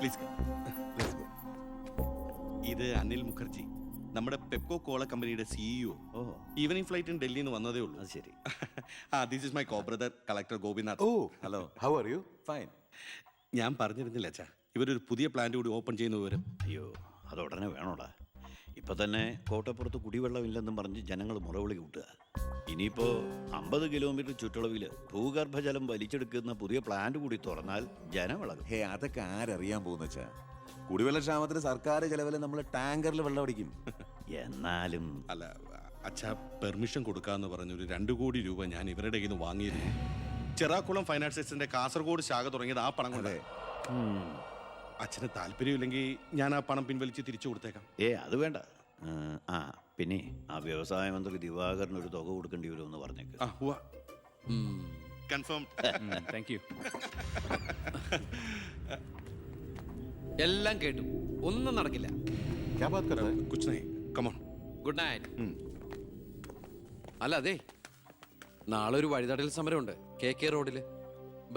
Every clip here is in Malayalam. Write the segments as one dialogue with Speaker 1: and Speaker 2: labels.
Speaker 1: പ്ലീസ് ഇത് അനിൽ മുഖർജി, നമ്മുടെ പെപ്കോ കോള കമ്പനിയുടെ സിഇഒ. ഈവനിങ് ഫ്ലൈറ്റ് ഡൽഹിയിൽ നിന്ന് വന്നതേ ഉള്ളൂ.
Speaker 2: അത് ശരി.
Speaker 1: This is my co brother collector Gopinath.
Speaker 2: Oh hello, how are you? Fine.
Speaker 1: ഞാൻ പറഞ്ഞിരുന്നില്ല അച്ഛാ, ഇവരൊരു പുതിയ പ്ലാന്റ് കൂടി ഓപ്പൺ ചെയ്യുന്ന വിവരം.
Speaker 2: അയ്യോ, അത് ഉടനെ വേണോടാ. ഇപ്പൊ തന്നെ കോട്ടപ്പുറത്ത് കുടിവെള്ളമില്ലെന്നും പറഞ്ഞ് ജനങ്ങൾ മുറവിളി കൂട്ടുക. ഇനിയിപ്പോ 50 കിലോമീറ്റർ ചുറ്റളവിൽ ഭൂഗർഭജലം വലിച്ചെടുക്കുന്ന പുതിയ പ്ലാന്റ് കൂടി തുറന്നാൽ ജനവിളകും.
Speaker 3: ഹേ, അതൊക്കെ ആരറിയാൻ പോകുന്ന വെച്ചാ? കുടിവെള്ള ക്ഷാമത്തിന് സർക്കാർ ചെലവില് നമ്മൾ ടാങ്കറിൽ വെള്ളം അടിക്കും.
Speaker 2: എന്നാലും
Speaker 1: അല്ല അച്ഛാ, പെർമിഷൻ കൊടുക്കാന്ന് പറഞ്ഞൊരു 2 കോടി രൂപ ഞാൻ ഇവരുടെ കയ്യിൽ നിന്ന് വാങ്ങിയിരുന്നു. ചെറാക്കുളം ഫൈനാൻസേഴ്സിന്റെ കാസർഗോഡ് ശാഖ തുടങ്ങിയത് ആ പണം കൊണ്ട്. അച്ഛന് താല്പര്യമില്ലെങ്കിൽ ഞാൻ ആ പണം പിൻവലിച്ച് തിരിച്ചു കൊടുത്തേക്കാം.
Speaker 2: അത് വേണ്ട. പിന്നെ ആ വ്യവസായ മന്ത്രി ദിവാകരന് ഒരു തുക കൊടുക്കേണ്ടി വരുമെന്ന് പറഞ്ഞേക്ക്.
Speaker 1: കൺഫേം.
Speaker 4: Thank you. എല്ലാം കേട്ടു, ഒന്നും നടക്കില്ല.
Speaker 1: കുച്ച് നഹീ, കം ഓൺ.
Speaker 4: Good night. അല്ല അതെ, നാളെ ഒരു വഴിതടയൽ സമരമുണ്ട് KK റോഡില്.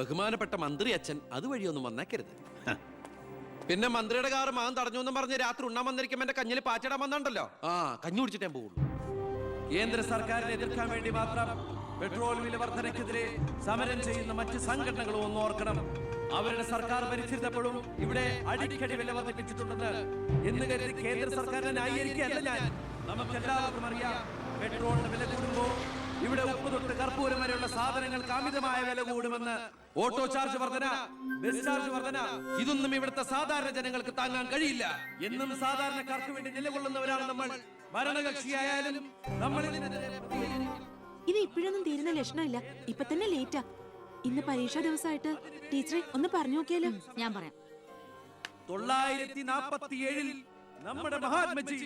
Speaker 4: ബഹുമാനപ്പെട്ട മന്ത്രി അച്ഛൻ അതുവഴിയൊന്നും വന്നേക്കരുത്. പിന്നെ മന്ത്രിയുടെ കാറ് മകൻ തടഞ്ഞു എന്നും പറഞ്ഞ് രാത്രി ഉണ്ണാൻ വന്നിരിക്കുമ്പോ എന്റെ കഞ്ഞിൽ പാച്ചിടാൻ വന്നിട്ടുണ്ടല്ലോ. കഞ്ഞി കുടിച്ചിട്ടേ പോകുള്ളൂ.
Speaker 5: കേന്ദ്ര സർക്കാരിനെ എതിർക്കാൻ വേണ്ടി മാത്രം പെട്രോൾ വില വർധനയ്ക്കെതിരെ സമരം ചെയ്യുന്ന മറ്റ് സംഘടനകളും ഒന്ന് ഓർക്കണം. അവരുടെ സർക്കാർ ഭരിച്ചിരുന്നപ്പോഴും ഇവിടെ അടിക്കടി വില വർദ്ധിപ്പിച്ചിട്ടുണ്ടെന്ന് എന്ന് കരുതി കേന്ദ്ര സർക്കാരിനെ ന്യായീകരിക്കുകയല്ല ഞാൻ. നമുക്കെല്ലാവർക്കും അറിയാം, പെട്രോളിന് വില കൂടുമ്പോൾ ഇവിടെ ഉപ്പ് തൊട്ട് കർപ്പൂരം വരെയുള്ള സാധനങ്ങൾക്ക് അമിതമായ വില കൂടുമെന്ന്. ഓട്ടോ ചാർജ് വർധന, ബസ് ചാർജ് വർധന, ഇതൊന്നും ഇവിടുത്തെ സാധാരണ ജനങ്ങൾക്ക് താങ്ങാൻ കഴിയില്ല. എന്നും സാധാരണക്കാർക്ക് വേണ്ടി നിലകൊള്ളുന്നവരാണ് നമ്മൾ. ഭരണകക്ഷിയായാലും നമ്മൾ
Speaker 6: ഇത് ഇപ്പോഴൊന്നും തീരുന്ന ലക്ഷണമില്ല. ഇപ്പൊ തന്നെ ലേറ്റാ. ഇന്ന് പരീക്ഷാ ദിവസമായിട്ട് ടീച്ചറെ ഒന്ന് പറഞ്ഞു നോക്കിയാലോ?
Speaker 7: ഞാൻ പറയാം.
Speaker 5: 947 നമ്മുടെ മഹാത്മജി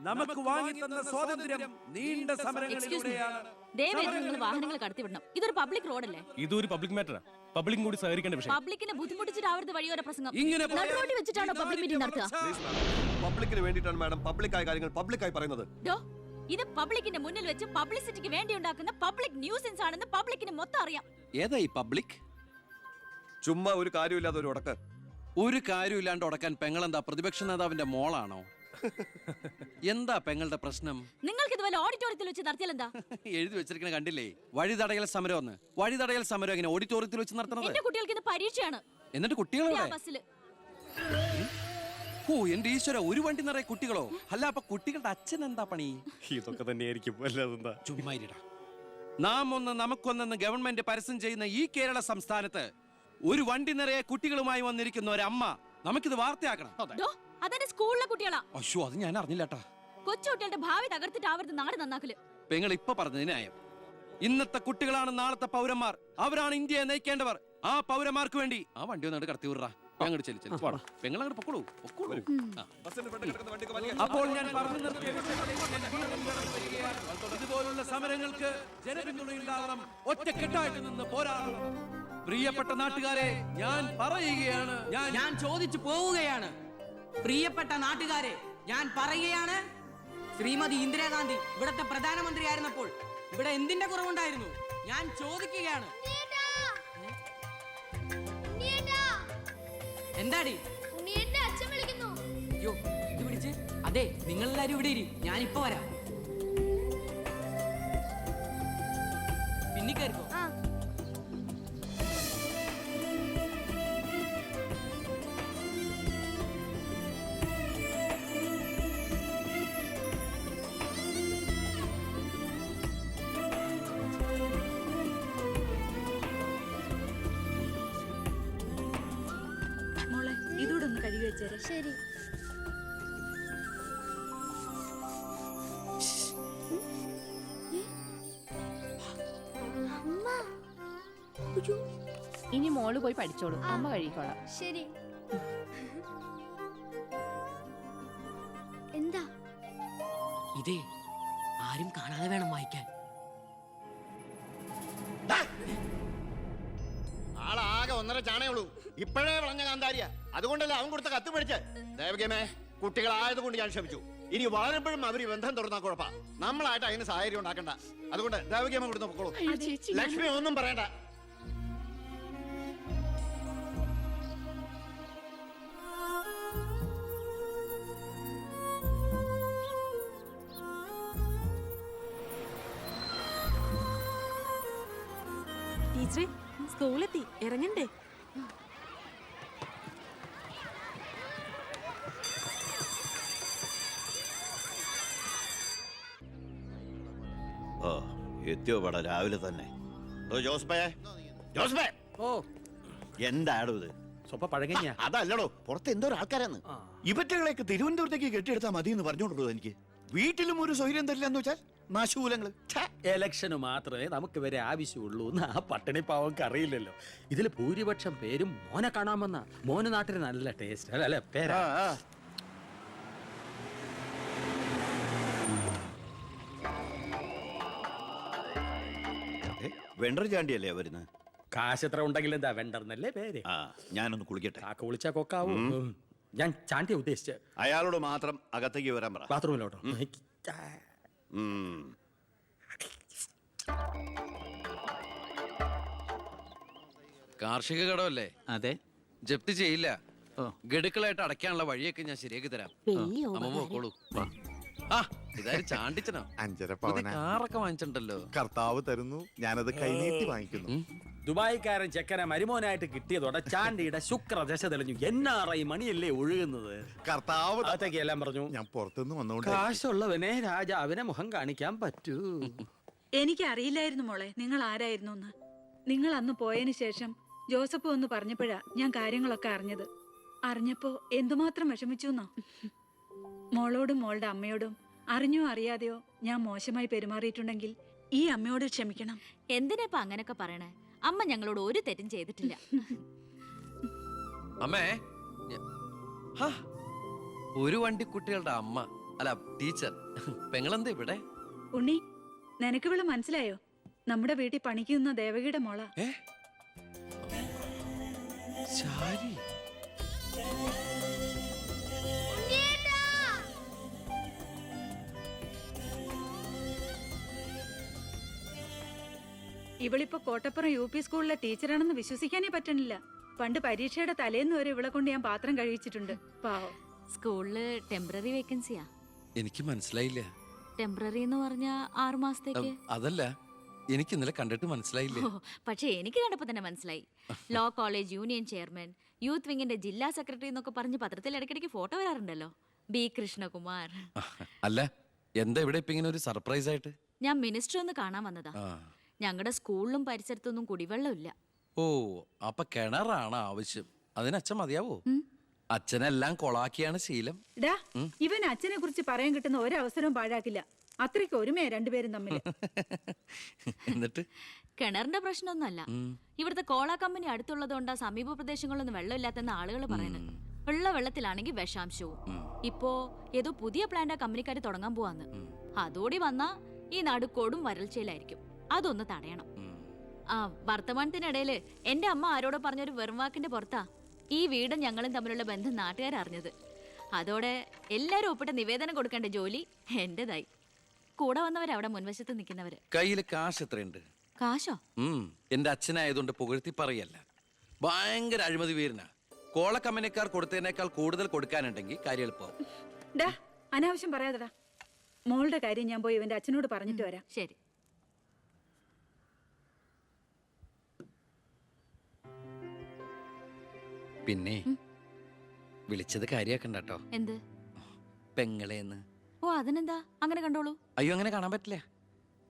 Speaker 5: നമുക്ക് വാങ്ങി തന്ന സ്വാതന്ത്ര്യം നീണ്ട സമരങ്ങളിലൂടെയാണ്.
Speaker 7: നിങ്ങൾ വാഹനങ്ങൾ കടത്തിവിടണം. ഇതൊരു പബ്ലിക് റോഡല്ലേ?
Speaker 8: ഇതൊരു പബ്ലിക് മാറ്ററാ. പബ്ലിക്കും കൂടി സഹകരിക്കേണ്ട വിഷയം.
Speaker 7: പബ്ലിക്കിനെ ബുദ്ധിമുട്ടിച്ചിട്ടാവരുത് വഴിയോര പ്രസംഗം.
Speaker 5: ഇങ്ങനെ
Speaker 7: റോഡിൽ വെച്ചിട്ടാണോ പബ്ലിക് മീറ്റിംഗ് നടത്തുക?
Speaker 9: പബ്ലിക്കിന് വേണ്ടിയിട്ടാണ് മാഡം പബ്ലിക്കായ കാര്യങ്ങൾ പബ്ലിക്കായി പറയുന്നത്.
Speaker 7: ഇത് പബ്ലിക്കിന്റെ മുന്നിൽ വെച്ച് പബ്ലിസിറ്റിക്ക് വേണ്ടി ഉണ്ടാക്കുന്ന പബ്ലിക് ന്യൂസൻസ് ആണെന്ന് പബ്ലിക്കിന് മൊത്തം അറിയാം.
Speaker 4: ഏതാ ഈ പബ്ലിക്?
Speaker 9: ചുമ്മാ ഒരു കാര്യമില്ലാതെ ഒരു ഉടക്ക്.
Speaker 4: ഒരു കാര്യമില്ലാണ്ട് ഉടക്കാൻ പെങ്ങളെന്താ പ്രതിപക്ഷ നേതാവിന്റെ മോളാണോ? എന്താ പെങ്ങളുടെ പ്രശ്നം?
Speaker 7: നിങ്ങൾക്ക് ഇതുപോലെ ഓഡിറ്റോറിയത്തിൽ വെച്ച് നടത്തിയാൽ എന്താ?
Speaker 4: എഴുതി വെച്ചിരിക്കണ കണ്ടില്ലേ? വഴിതടയൽ സമരം ഒന്ന്. വഴിതടയൽ സമരം എങ്ങനെ ഓഡിറ്റോറിയത്തിൽ വെച്ച് നടത്തണത്?
Speaker 7: എന്റെ കുട്ടികൾക്ക് ഇത് പരീക്ഷയാണ്.
Speaker 4: എന്നിട്ട് കുട്ടികളെ ബസ്സില്. ഓ എന്റെ ഈശ്വര, ഒരു വണ്ടി നിറയെ കുട്ടികളോ? അല്ല അപ്പൊ കുട്ടികളുടെ അച്ഛൻ എന്താ പണി?
Speaker 8: ഇതൊക്കെ തന്നെയായിരിക്കും. അല്ലാതെന്താ?
Speaker 4: ചുമ്മാരിടാ. നാം ഒന്ന് നമുക്കൊന്നെന്ന് ഗവൺമെന്റ് പരസ്യം ചെയ്യുന്ന ഈ കേരള സംസ്ഥാനത്ത് ഒരു വണ്ടി നിറയെ കുട്ടികളുമായി വന്നിരിക്കുന്ന ഒരമ്മ നമുക്കിത് വാർത്തയാക്കണം.
Speaker 7: അതെന്റെ സ്കൂളിലെ കുട്ടികളാ.
Speaker 4: അയ്യോ, അത് ഞാൻ അറിഞ്ഞില്ലാട്ടാ.
Speaker 7: കൊച്ചുകുട്ടികളുടെ ഭാവി തകർത്തിട്ടാവരുത് നാട് നന്നാക്കല്.
Speaker 4: പെങ്ങൾ ഇപ്പൊ പറഞ്ഞത് ന്യായം. ഇന്നത്തെ കുട്ടികളാണ് നാളത്തെ പൗരന്മാർ. അവരാണ് ഇന്ത്യയെ നയിക്കേണ്ടവർ. ആ പൗരന്മാർക്ക് വേണ്ടി ആ വണ്ടി ഒന്നായിട്ട് കടത്തി വിടറാ. പെങ്ങളങ്ങോട്ട് പൊക്കോളൂ.
Speaker 5: അപ്പോൾ ഞാൻ പറഞ്ഞു നിർത്തിയ ഇതുപോലുള്ള സമരങ്ങൾക്ക് ജനപിന്തുണയുണ്ടാവണം. ഒറ്റക്കെട്ടായിട്ട് നിന്ന് പോരാടണം. പ്രിയപ്പെട്ട നാട്ടുകാരെ, ഞാൻ പറയുകയാണ്,
Speaker 10: ഞാൻ ചോദിച്ചു പോവുകയാണ്. പ്രിയപ്പെട്ട നാട്ടുകാരെ, ഞാൻ പറയുകയാണ്, ശ്രീമതി ഇന്ദിരാഗാന്ധി ഇവിടത്തെ പ്രധാനമന്ത്രിയായിരുന്നപ്പോൾ ഇവിടെ എന്തിന്റെ കുറവുണ്ടായിരുന്നു? ഞാൻ ചോദിക്കുകയാണ്. എന്താടി? അയ്യോ, ഇത് പിടിച്ച്. അതെ, നിങ്ങളെല്ലാരും ഇവിടെ ഇരി, ഞാനിപ്പോ വരാം. പിന്നെ കയറിക്കോ.
Speaker 6: മോളെ, ഇതൂടെ ഒന്ന് കഴുകി വെച്ചേരെ.
Speaker 7: ശരി.
Speaker 11: ഇനി മോള് പോയി പഠിച്ചോളൂ, അമ്മ കഴിക്കോളാം.
Speaker 7: ശരി. എന്താ?
Speaker 10: ഇതേ ആരും കാണാതെ വേണം വായിക്കാൻ.
Speaker 9: ആളാകെ 1.5 ചാണയുള്ളൂ. ഇപ്പോഴേ വളഞ്ഞ കാന്താരിയ. അതുകൊണ്ടല്ലേ അവൻ കൊടുത്ത കത്ത് മേടിച്ച്. ദേവകമേ, കുട്ടികളായതുകൊണ്ട് ഞാൻ ക്ഷമിച്ചു. ഇനി വളരുമ്പോഴും അവര് ബന്ധം തുറന്നാ കുഴപ്പാ. നമ്മളായിട്ട് അതിന് സാഹചര്യം ഉണ്ടാക്കണ്ട. അതുകൊണ്ട് ദേവകമ്മ കൊടുത്ത് പൊക്കോളൂ. ലക്ഷ്മി ഒന്നും പറയണ്ട.
Speaker 6: ടീച്ചറെ സ്കൂളെത്തി, ഇറങ്ങണ്ടേ?
Speaker 2: ഓ എത്തിയോ പട രാവിലെ തന്നെ. ഓ ജോസ്ബേ, ജോസ്ബേ,
Speaker 10: ഓ
Speaker 2: എന്താടോ ഇത്?
Speaker 10: സ്വപ്പ പഴകഞ്ഞ
Speaker 2: അതല്ലടോ, പുറത്ത് എന്തോ ആൾക്കാരാന്ന്. ഇവറ്റകളെയൊക്കെ തിരുവനന്തപുരത്തേക്ക് കെട്ടിയെടുത്താൽ മതി എന്ന് പറഞ്ഞോണ്ടോ എനിക്ക്. വീട്ടിലും ഒരു സൗകര്യം തരില്ല എന്ന് വെച്ചാൽ നാശൂലങ്ങള്.
Speaker 10: എലക്ഷന് മാത്രമേ നമുക്ക് വരെ ആവശ്യമുള്ളൂ എന്ന് ആ പട്ടിണി പാവർക്ക് അറിയില്ലല്ലോ. ഇതിൽ ഭൂരിപക്ഷം പേരും മോനെ കാണാമെന്ന. മോന് നാട്ടിൽ നല്ല ടേസ്റ്റ് അല്ലേ പേരാ.
Speaker 2: വെണ്ടർ ചാണ്ടിയല്ലേ വരുന്നത്?
Speaker 10: കാശ് എത്ര ഉണ്ടെങ്കിൽ എന്താ വെണ്ടർന്നല്ലേ പേര്.
Speaker 2: ആ ഞാനൊന്ന് കുളിക്കട്ടെ.
Speaker 10: കാക്ക വിളിച്ചാ കൊക്കാവൂ. ഞാൻ ചാണ്ടിയെ ഉദ്ദേശിച്ച്.
Speaker 2: അയാളോട് മാത്രം അകത്തേക്ക് വരാൻ പറ.
Speaker 10: ബാത്റൂമിലോട്ടോ.
Speaker 4: കാർഷിക കടമല്ലേ?
Speaker 10: അതെ.
Speaker 4: ജപ്തി ചെയ്യില്ല. ഗഡുക്കളായിട്ട് അടയ്ക്കാനുള്ള വഴിയൊക്കെ ഞാൻ ശരിയാക്കി തരാം. അമ്മ പോക്കോളൂ. ആ ഇതാരും ചാണ്ടിച്ചനോ?
Speaker 12: 5.5
Speaker 4: പുതിയ കാറൊക്കെ വാങ്ങിച്ചിട്ടുണ്ടല്ലോ.
Speaker 12: കർത്താവ് തരുന്നു, ഞാനത് കൈനീട്ടി വാങ്ങിക്കുന്നു.
Speaker 10: ദുബായിക്കാരൻ ചെക്കനെ മരുമോനായിട്ട് കിട്ടിയതോടെ ചാണ്ടിയുടെ ശുക്രദശ തെളിഞ്ഞു. NRI മണിയല്ലേ ഒഴുകുന്നത്.
Speaker 12: കർത്താവ്
Speaker 10: അകത്തേക്ക് എല്ലാം പറഞ്ഞു.
Speaker 12: ഞാൻ പുറത്തുനിന്ന് വന്നോണ്ട്
Speaker 10: കാശുള്ളവനെ രാജാവിനെ മുഖം കാണിക്കാൻ പറ്റൂ.
Speaker 13: എനിക്കറിയില്ലായിരുന്നു മോളെ നിങ്ങൾ ആരായിരുന്നു എന്ന്. നിങ്ങൾ അന്ന് പോയതിനു ശേഷം ജോസഫ് ഒന്ന് പറഞ്ഞപ്പോഴാ ഞാൻ കാര്യങ്ങളൊക്കെ അറിഞ്ഞത്. അറിഞ്ഞപ്പോ എന്തുമാത്രം വിഷമിച്ചു എന്നോ. മോളോടും മോളുടെ അമ്മയോടും അറിഞ്ഞോ അറിയാതെയോ ഞാൻ മോശമായി പെരുമാറിയിട്ടുണ്ടെങ്കിൽ ഈ അമ്മയോട് ക്ഷമിക്കണം.
Speaker 7: എന്തിനാ അങ്ങനൊക്കെ പറയണേ? അമ്മ ഞങ്ങളോട് ഒരു തെറ്റും ചെയ്തിട്ടില്ല.
Speaker 4: അമ്മേ, ഒരു വണ്ടിക്കുട്ടികളുടെ അമ്മ അല്ല ടീച്ചർ. പെങ്ങളെന്താ ഇവിടെ?
Speaker 13: ഉണ്ണി, നിനക്ക് ഇവിടെ മനസ്സിലായോ? നമ്മുടെ വീട്ടിൽ പണിക്കുന്ന ദേവകിയുടെ മോള.
Speaker 4: ശാരി.
Speaker 13: ഇവളിപ്പോ കോട്ടപ്പുറം UP സ്കൂളിലെ ടീച്ചറാണെന്ന് വിശ്വസിക്കാനേ പറ്റണില്ല. പണ്ട് പരീക്ഷയുടെ തലേന്ന് വരെ ഇവളെ കൊണ്ട് ഞാൻ പാത്രം കഴിച്ചിട്ടുണ്ട്. പാവം.
Speaker 7: സ്കൂളില് ടെമ്പററി വേക്കൻസിയാ.
Speaker 4: എനിക്ക് മനസ്സിലായില്ല.
Speaker 7: ടെമ്പററി എന്ന് പറഞ്ഞ 6 മാസത്തേക്ക്.
Speaker 4: അതല്ല, എനിക്ക് ഇന്നലെ കണ്ടിട്ട് മനസ്സിലായില്ല.
Speaker 7: പക്ഷെ എനിക്ക് കണ്ടപ്പോ തന്നെ മനസ്സിലായി. Law college union chairman, youth വിങ്ങിന്റെ ജില്ലാ സെക്രട്ടറി എന്നൊക്കെ പറഞ്ഞ് പത്രത്തിൽ ഇടയ്ക്കിടയ്ക്ക് ഫോട്ടോ വരാറുണ്ടല്ലോ. B. കൃഷ്ണകുമാർ.
Speaker 4: അല്ല, എന്താ ഇവിടെ ഇപ്പൊ ഇങ്ങനെ ഒരു സർപ്രൈസ് ആയിട്ട്?
Speaker 7: ഞാൻ മിനിസ്റ്റർ ഒന്ന് കാണാൻ വന്നതാ. ഞങ്ങളുടെ സ്കൂളിലും പരിസരത്തൊന്നും കുടിവെള്ളമില്ല.
Speaker 4: ഓ, അപ്പൊ കിണറാണ് ആവശ്യം. അതിന് അച്ഛൻ മതിയാവോ? അച്ഛനെല്ലാം കൊളാക്കിയാണ് ശീലം.
Speaker 13: ഇവൻ അച്ഛനെ കുറിച്ച് പറയാൻ കിട്ടുന്ന ഒരവസരവും പാഴാക്കില്ല. അത്രയ്ക്ക് ഒരുമയാ രണ്ടുപേരും തമ്മിൽ.
Speaker 4: എന്നിട്ട്
Speaker 7: കിണറിന്റെ പ്രശ്നമൊന്നുമല്ല. ഇവിടുത്തെ കോള കമ്പനി അടുത്തുള്ളതുകൊണ്ടാ സമീപ പ്രദേശങ്ങളിലൊന്നും വെള്ളമില്ലാത്തെന്ന് ആളുകൾ പറയുന്നത്. ഉള്ള വെള്ളത്തിലാണെങ്കിൽ വിഷാംശവും. ഇപ്പോ ഏതോ പുതിയ പ്ലാന്റാ കമ്പനിക്കാർ തുടങ്ങാൻ പോവാന്ന്. അതോടി വന്നാ ഈ നാട് കൊടും വരൾച്ചയിലായിരിക്കും. അതൊന്ന് തടയണം. ആ വർത്തമാനത്തിനിടയില് എന്റെ അമ്മ ആരോടോ പറഞ്ഞൊരു വെറും വാക്കിന്റെ പുറത്താ ഈ വീടും ഞങ്ങളും തമ്മിലുള്ള ബന്ധം നാട്ടുകാരറിഞ്ഞത്. അതോടെ എല്ലാരും ഒപ്പിട്ട് നിവേദനം കൊടുക്കേണ്ട ജോലി എന്റേതായി. കൂടെ വന്നവരവിടെ മുൻവശത്ത് നിൽക്കുന്നവര്.
Speaker 4: കയ്യില് കാശ് എത്രയുണ്ട്?
Speaker 7: കാശോ?
Speaker 4: എന്റെ അച്ഛനായതുകൊണ്ട് പുകഴ്ത്തി പറയല്ല. ഭയങ്കര അഴിമതി വീരനാ. കോള കമ്പനിക്കാർ കൊടുത്തതിനേക്കാൾ കൂടുതൽ കൊടുക്കാനുണ്ടെങ്കിൽ കാര്യം എളുപ്പമാവും.
Speaker 13: അനാവശ്യം പറയാതെടാ. മോളുടെ കാര്യം ഞാൻ പോയി ഇവന്റെ അച്ഛനോട് പറഞ്ഞിട്ട് വരാം.
Speaker 7: ശരി.
Speaker 4: പിന്നെ വിളിച്ചത് കാര്യാക്കണ്ടോ?
Speaker 7: എന്ത്?
Speaker 4: പെങ്ങളേന്ന്.
Speaker 7: ഓ അതിനെന്താ, അങ്ങനെ കണ്ടോളൂ.
Speaker 4: അയ്യോ, അങ്ങനെ കാണാൻ പറ്റില്ല.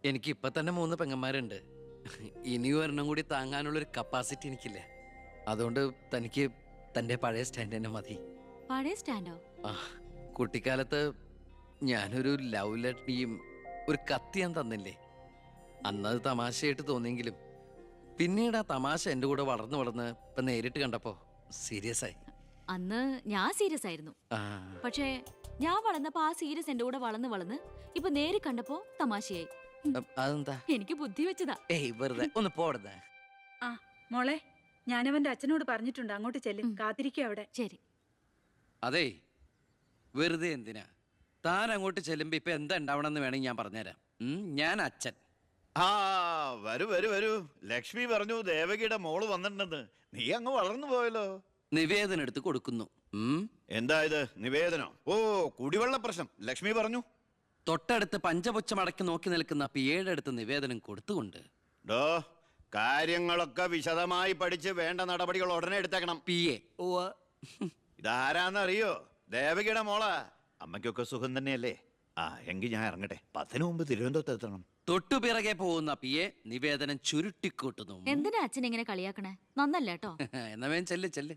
Speaker 4: എനിക്ക് ഇപ്പൊ തന്നെ 3 പെങ്ങന്മാരുണ്ട്. ഇനി ഒരെണ്ണം കൂടി താങ്ങാനുള്ളൊരു കപ്പാസിറ്റി എനിക്കില്ല. അതുകൊണ്ട് തനിക്ക് തന്റെ പഴയ സ്റ്റാൻഡ് തന്നെ മതി.
Speaker 7: പഴയ സ്റ്റാൻഡോ?
Speaker 4: കുട്ടിക്കാലത്ത് ഞാനൊരു ലവ് ലെറ്ററിയും ഒരു കത്തി ഞാൻ തന്നില്ലേ? അന്നത് തമാശയായിട്ട് തോന്നിയെങ്കിലും പിന്നീട് ആ തമാശ എന്റെ കൂടെ വളർന്ന് വളർന്ന് ഇപ്പൊ നേരിട്ട് കണ്ടപ്പോ സീരിയസ് ആയി.
Speaker 7: അന്ന് ഞാൻ സീരിയസ് ആയിരുന്നു. പക്ഷേ ഞാൻ വളർന്നപ്പോ ആ സീരിയസ് എന്റെ കൂടെ വളർന്ന് വളർന്ന് ഇപ്പൊ നേരി കണ്ടപ്പോ തമാശയായി.
Speaker 4: അതെന്താ?
Speaker 7: എനിക്ക് ബുദ്ധി വെച്ചതാ.
Speaker 4: വെറുതെ ഒന്ന് പോടുന്നേ.
Speaker 13: ആ മോളെ, ഞാനവന്റെ അച്ഛനോട് പറഞ്ഞിട്ടുണ്ട്. അങ്ങോട്ട് ചെല്ലും, കാത്തിരിക്കുക അവിടെ.
Speaker 7: ശരി.
Speaker 4: അതെ, വെറുതെ എന്തിനാ? താൻ അങ്ങോട്ട് ചെല്ലുമ്പോ ഇപ്പൊ എന്താ ഉണ്ടാവണമെന്ന് വേണമെങ്കിൽ ഞാൻ പറഞ്ഞുതരാം. ഞാൻ അച്ഛൻ.
Speaker 2: ആ വരൂ വരൂ വരൂ. ലക്ഷ്മി പറഞ്ഞു ദേവകിയുടെ മോള് വന്നിട്ടുണ്ടെന്ന്. നീ അങ്ങ് വളർന്നു പോയല്ലോ.
Speaker 4: നിവേദനം എടുത്ത് കൊടുക്കുന്നു.
Speaker 2: എന്താ ഇത് നിവേദനം? ഓ കുടിവെള്ള പ്രശ്നം ലക്ഷ്മി പറഞ്ഞു.
Speaker 4: തൊട്ടടുത്ത് പഞ്ചപുച്ഛം അടക്കി നോക്കി നിൽക്കുന്ന 7 അടുത്ത് നിവേദനം കൊടുത്തുകൊണ്ട്
Speaker 2: ഡോ കാര്യങ്ങളൊക്കെ വിശദമായി പഠിച്ച് വേണ്ട നടപടികൾ ഉടനെ എടുത്തേക്കണം.
Speaker 4: PA.
Speaker 2: ഇതാരാന്നറിയോ? ദേവകിയുടെ മോളാ. അമ്മയ്ക്കൊക്കെ സുഖം തന്നെയല്ലേ? ആ എങ്കിൽ ഞാൻ ഇറങ്ങട്ടെ. 10 മുമ്പ് തിരുവനന്തപുരത്ത് എത്തണം.
Speaker 4: തൊട്ടു പിറകെ പോകുന്ന PA നിവേദനം ചുരുട്ടിക്കൂട്ടുന്നു.
Speaker 7: എന്തിനാ അച്ഛൻ ഇങ്ങനെ കളിയാക്കണേ? നന്നല്ല കേട്ടോ.
Speaker 4: എന്നാ വേഗം ചെല്ല് ചെല്ല്.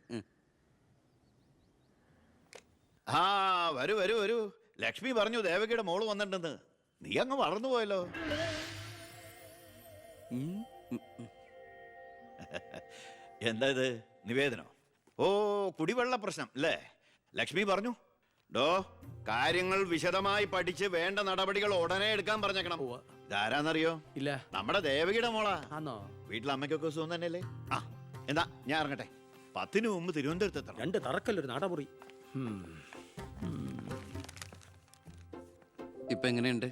Speaker 2: ആ വരൂ വരൂ വരൂ. ലക്ഷ്മി പറഞ്ഞു ദേവകിയുടെ മോള് വന്നിട്ടുണ്ടെന്ന്. നീ അങ്ങ് വളർന്നു പോയല്ലോ. എന്താ ഇത്? നിവേദനോ? ഓ, കുടിവെള്ള പ്രശ്നം അല്ലേ? ലക്ഷ്മി പറഞ്ഞു ഡോ കാര്യങ്ങൾ വിശദമായി പഠിച്ച് വേണ്ട നടപടികൾ ഉടനെ എടുക്കാൻ പറഞ്ഞേക്കണം. ഇതാരാന്നറിയോ?
Speaker 10: ഇല്ല.
Speaker 2: നമ്മുടെ ദേവകിയുടെ മോളാ.
Speaker 10: ആന്നോ?
Speaker 2: വീട്ടിൽ അമ്മയ്ക്കൊക്കെ സുഖം തന്നെയല്ലേ? ആ എന്താ ഞാൻ ഇറങ്ങട്ടെ. 10 മുമ്പ് തിരുവനന്തപുരത്ത് എത്തണം.
Speaker 10: 2 തറക്കല്ലൊരു നാടമുറി.
Speaker 4: ഇപ്പൊ എങ്ങനെയുണ്ട്?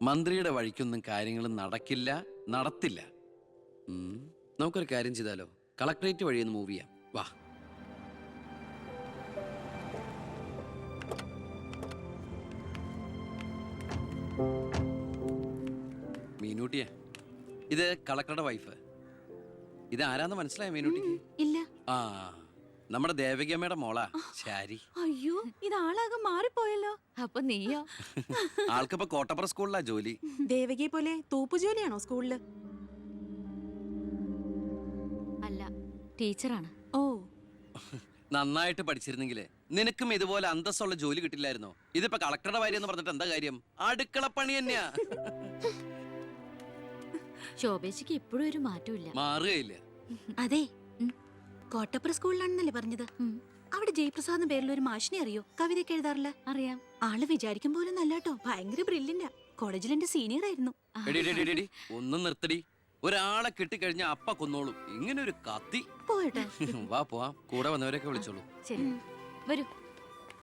Speaker 4: മന്ത്രിയുടെ വഴിക്കൊന്നും കാര്യങ്ങൾ നടക്കില്ല, നടത്തില്ല. നമുക്കൊരു കാര്യം ചെയ്താലോ? കളക്ടറേറ്റ് വഴി ഒന്ന് മൂവ് ചെയ്യാം. വാ. മീനൂട്ടിയെ, ഇത് കളക്ടറുടെ വൈഫ്. ഇത് ആരാന്ന് മനസ്സിലായ മീനൂട്ടിക്ക്?
Speaker 6: ഇല്ല.
Speaker 4: ആ, നമ്മുടെ ദേവകിയമ്മയുടെ മോളാ ശാരി.
Speaker 6: അയ്യോ, ഇത് ആളാകെ മാറിപ്പോയല്ലോ.
Speaker 7: അപ്പൊ നീയോ?
Speaker 4: ആൾക്കിപ്പോ കോട്ടപ്പുറ സ്കൂളിലാ ജോലി.
Speaker 6: ദേവകിയെ പോലെ തൂപ്പു ജോലിയാണോ സ്കൂളില്?
Speaker 7: അല്ല, ടീച്ചറാണ്.
Speaker 6: ഓ,
Speaker 4: നന്നായിട്ട് പഠിച്ചിരുന്നെങ്കിലേ നിനക്കും ഇതുപോലെ അന്തസ്സുള്ള ജോലി കിട്ടില്ലായിരുന്നോ? ഇതിപ്പോ കളക്ടറുടെ ഭാര്യ എന്ന് പറഞ്ഞിട്ട് എന്താ കാര്യം? അടുക്കളപ്പണി തന്നെയാ.
Speaker 7: ശോഭേച്ചിക്ക് ഇപ്പോഴും ഒരു മാറ്റമില്ല.
Speaker 4: മാറുകയില്ല.
Speaker 6: അതെ. കോട്ടപ്പുറ സ്കൂളിലാണെന്നല്ലേ പറഞ്ഞത്? അവിടെ ജയപ്രസാദ് പേരിൽ ഒരു മാഷിനെ അറിയോ? കവിതയൊക്കെ എഴുതാറില്ല.
Speaker 7: അറിയാം.
Speaker 6: ആള് വിചാരിക്കും പോലെ നല്ലട്ടോ. ഭയങ്കര ബ്രില്യന്റാ. കോളേജിൽ എന്റെ സീനിയർ ആയിരുന്നു.
Speaker 4: എടി, എടി, എടി, എടി, ഒന്നും നിർത്തടി. ഒരാളെ കിട്ടിക്കഴിഞ്ഞ അപ്പ കൊന്നോളും. ഇങ്ങനെ ഒരു കത്തി.
Speaker 6: പോയട്ടെ.
Speaker 4: വാ പോവാം. കൂടെ വന്നവരൊക്കെ വിളിച്ചോളൂ.
Speaker 7: ശരി, വരൂ.